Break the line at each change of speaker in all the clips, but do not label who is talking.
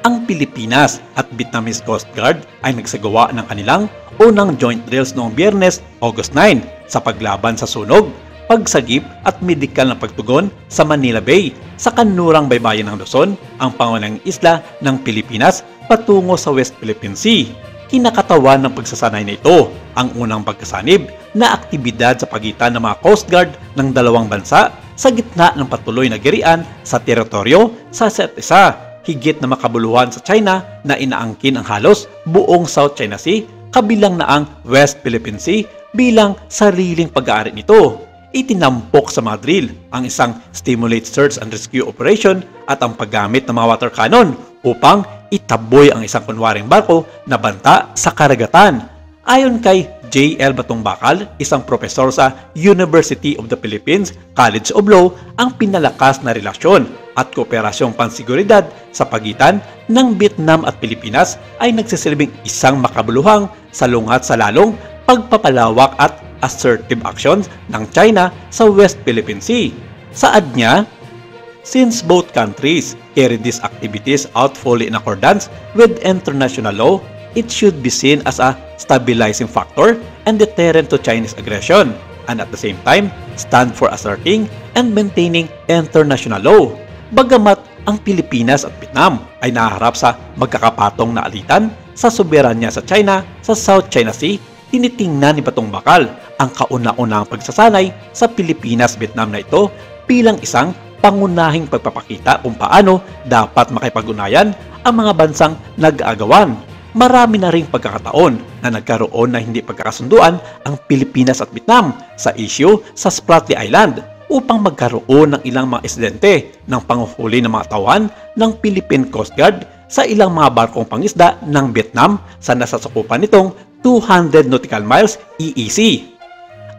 Ang Pilipinas at Vietnamese Coast Guard ay nagsagawa ng kanilang unang joint drills noong Biyernes, August 9 sa paglaban sa sunog, pagsagip at medikal na pagtugon sa Manila Bay sa kanlurang baybayin ng Luzon, ang pangunahing isla ng Pilipinas patungo sa West Philippine Sea. Kinakatawan ng pagsasanay na ito ang unang pagkasanib na aktibidad sa pagitan ng mga Coast Guard ng dalawang bansa sa gitna ng patuloy na girian sa teritoryo sa isa't isa, higit na makabuluhan sa China na inaangkin ang halos buong South China Sea kabilang na ang West Philippine Sea bilang sariling pag-aari nito. Itinampok sa mga drill ang isang stimulate search and rescue operation at ang paggamit ng mga water cannon upang itaboy ang isang kunwaring barko na banta sa karagatan. Ayon kay J.L. Batongbakal, isang profesor sa University of the Philippines College of Law, ang pinalakas na relasyon at kooperasyong pansiguridad sa pagitan ng Vietnam at Pilipinas ay nagsisilbing isang makabuluhang salungat sa lalong pagpapalawak at assertive actions ng China sa West Philippine Sea. Saad niya, since both countries carry these activities out fully in accordance with international law, it should be seen as a stabilizing factor and deterrent to Chinese aggression, and at the same time, stand for asserting and maintaining international law. Bagamat ang Pilipinas at Vietnam ay naharap sa magkakapatong na alitan sa soberanya sa China sa South China Sea, tinitingnan ni Batongbakal ang kauna-unahang pagsasanay sa Pilipinas-Vietnam na ito bilang isang pangunahing pagpapakita kung paano dapat makipag-unayan ang mga bansang nag-aagawan. Marami na ring pagkakataon na nagkaroon na hindi pagkakasunduan ang Pilipinas at Vietnam sa issue sa Spratly Island upang magkaroon ng ilang mga insidente ng panghuhuli ng mga tawan ng Philippine Coast Guard sa ilang mga barkong pangisda ng Vietnam sa nasasakupan nitong 200 nautical miles EEZ.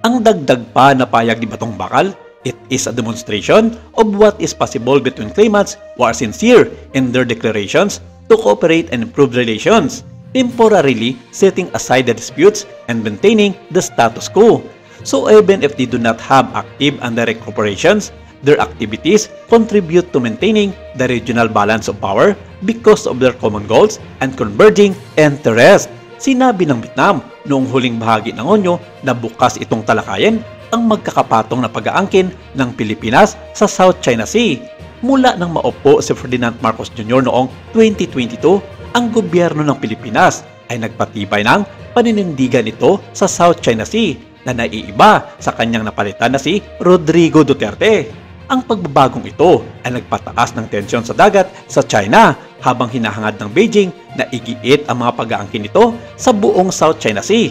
Ang dagdag pa na payag ni Batongbakal, it is a demonstration of what is possible between claimants who are sincere in their declarations to cooperate and improve relations, temporarily setting aside the disputes and maintaining the status quo. So even if they do not have active and direct cooperations, their activities contribute to maintaining the regional balance of power because of their common goals and converging interests. Sinabi ng Vietnam noong huling bahagi ng Onyo na bukas itong talakayin ang magkakapatong na pag-aangkin ng Pilipinas sa South China Sea. Mula nang maupo si Ferdinand Marcos Jr. noong 2022, ang gobyerno ng Pilipinas ay nagpatibay ng paninindigan nito sa South China Sea na naiiba sa kanyang napalitan na si Rodrigo Duterte. Ang pagbabagong ito ay nagpataas ng tensyon sa dagat sa China habang hinahangad ng Beijing na igiit ang mga pag-aangkin nito sa buong South China Sea.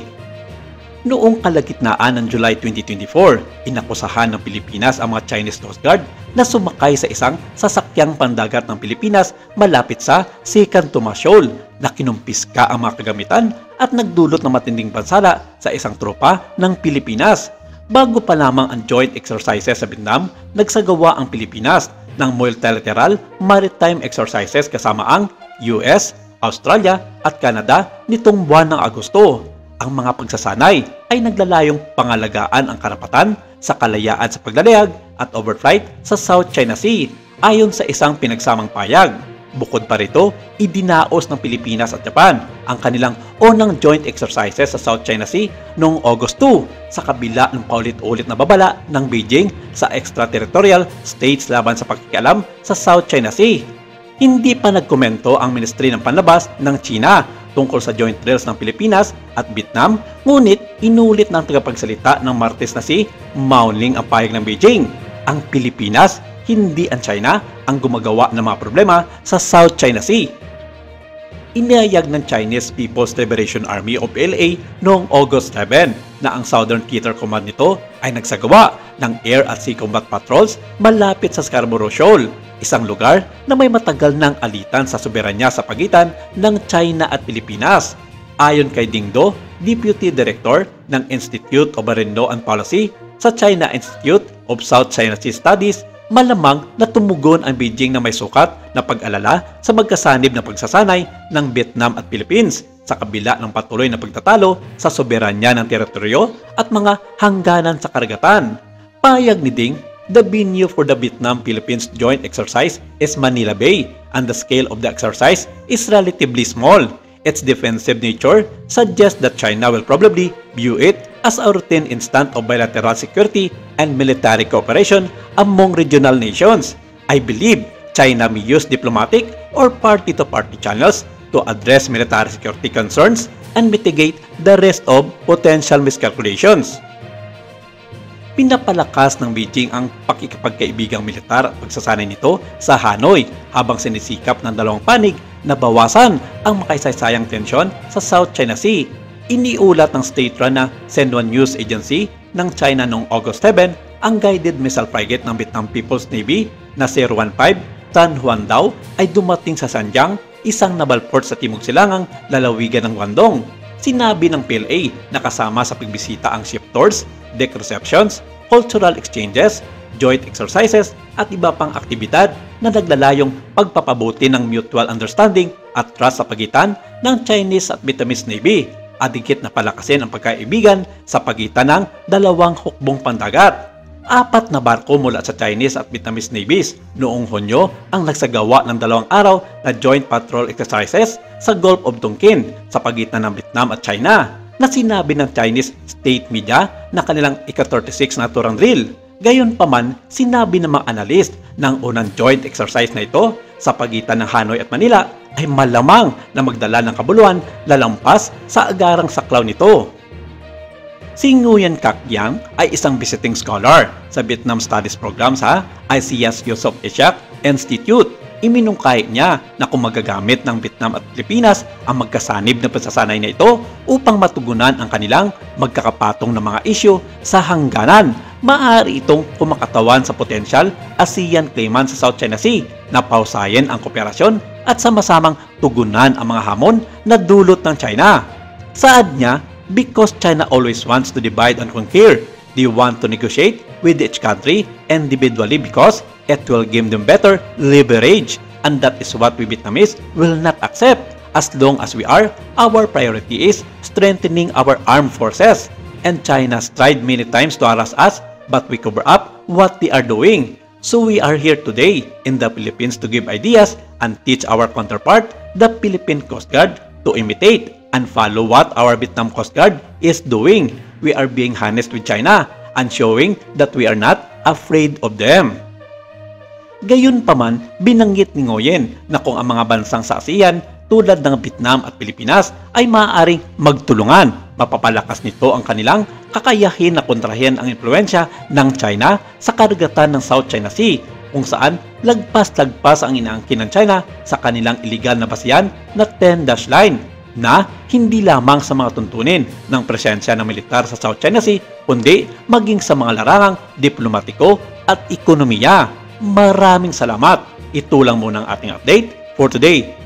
Noong kalagitnaan ng July 2024, inakusahan ng Pilipinas ang mga Chinese Coast Guard na sumakay sa isang sasakyang pandagat ng Pilipinas malapit sa Second Tomas Shoal na kinumpiska ang mga kagamitan at nagdulot ng matinding pansala sa isang tropa ng Pilipinas. Bago pa lamang ang joint exercises sa Vietnam, nagsagawa ang Pilipinas ng multilateral maritime exercises kasama ang US, Australia at Canada nitong buwan ng Agosto. Ang mga pagsasanay ay naglalayong pangalagaan ang karapatan sa kalayaan sa paglalayag at overflight sa South China Sea ayon sa isang pinagsamang payag. Bukod pa rito, idinaos ng Pilipinas at Japan ang kanilang unang joint exercises sa South China Sea noong August 2 sa kabila ng paulit-ulit na babala ng Beijing sa extraterritorial states laban sa pakikialam sa South China Sea. Hindi pa nagkomento ang Ministry ng Panlabas ng China tungkol sa joint drills ng Pilipinas at Vietnam, ngunit inulit ng tagapagsalita ng Martes na si Mao Ning ang pahayag ng Beijing. Ang Pilipinas, hindi ang China, ang gumagawa ng mga problema sa South China Sea. Inihayag ng Chinese People's Liberation Army o PLA noong August 7 na ang Southern Theater Command nito ay nagsagawa ng air at sea combat patrols malapit sa Scarborough Shoal, isang lugar na may matagal ng alitan sa soberanya sa pagitan ng China at Pilipinas. Ayon kay Ding Do, Deputy Director ng Institute of Marine Law and Policy sa China Institute of South China Sea Studies, malamang na tumugon ang Beijing na may sukat na pag-alala sa magkasanib na pagsasanay ng Vietnam at Philippines sa kabila ng patuloy na pagtatalo sa soberanya ng teritoryo at mga hangganan sa karagatan. Payag ni Ding, The venue for the Vietnam-Philippines joint exercise is Manila Bay, and the scale of the exercise is relatively small. Its defensive nature suggests that China will probably view it as a routine instant of bilateral security and military cooperation among regional nations. I believe China may use diplomatic or party-to-party channels to address military security concerns and mitigate the rest of potential miscalculations. Pinapalakas ng Beijing ang pakikipagkaibigang militar at pagsasanay nito sa Hanoi habang sinisikap ng dalawang panig na bawasan ang makaisaysayang tensyon sa South China Sea. Iniulat ng state-run na Xinhua News Agency ng China noong August 7 ang guided missile frigate ng Vietnam People's Navy na 015 Tan Huan Dao ay dumating sa Sanjiang, isang naval port sa timog silangang lalawigan ng Guangdong. Sinabi ng PLA na kasama sa pagbisita ang ship tours, deck receptions, cultural exchanges, joint exercises at iba pang aktibidad na naglalayong pagpapabuti ng mutual understanding at trust sa pagitan ng Chinese at Vietnamese Navy at higit na palakasin ang pagkaibigan sa pagitan ng dalawang hukbong pandagat. 4 na barko mula sa Chinese at Vietnamese navies noong Hunyo ang nagsagawa ng 2 araw na joint patrol exercises sa Gulf of Tonkin sa pagitan ng Vietnam at China na sinabi ng Chinese state media na kanilang ika-36 na turang drill. Gayunpaman, sinabi ng mga analyst ng unang joint exercise na ito sa pagitan ng Hanoi at Manila ay malamang na magdala ng kabuluhan lalampas sa agarang saklaw nito. Si Nguyen Kak Yang ay isang visiting scholar sa Vietnam Studies Program sa ICS Yusof Ishak Institute. Iminungkahi niya na kung magagamit ng Vietnam at Pilipinas ang magkasanib na pagsasanay na ito upang matugunan ang kanilang magkakapatong na mga isyu sa hangganan, maaari itong kumakatawan sa potensyal ASEAN claimant sa South China Sea na pausayin ang kooperasyon at sama-samang tugunan ang mga hamon na dulot ng China. Saad niya, because China always wants to divide and conquer, they want to negotiate with each country individually because it will give them better leverage, and that is what we Vietnamese will not accept. As long as we are, our priority is strengthening our armed forces, and China tried many times to harass us, but we cover up what they are doing. So we are here today in the Philippines to give ideas and teach our counterpart, the Philippine Coast Guard, to imitate and follow what our Vietnam Coast Guard is doing. We are being honest with China and showing that we are not afraid of them. Gayunpaman, binanggit ni Nguyen na kung ang mga bansang sa ASEAN tulad ng Vietnam at Pilipinas ay maaaring magtulungan, mapapalakas nito ang kanilang kakayahin na kontrahin ang impluensya ng China sa karagatan ng South China Sea, kung saan lagpas-lagpas ang inaangkin ng China sa kanilang iligal na basihan na 10-dash line na hindi lamang sa mga tuntunin ng presensya ng militar sa South China Sea, kundi maging sa mga larangang diplomatiko at ekonomiya. Maraming salamat. Ito lang muna ang ating update for today.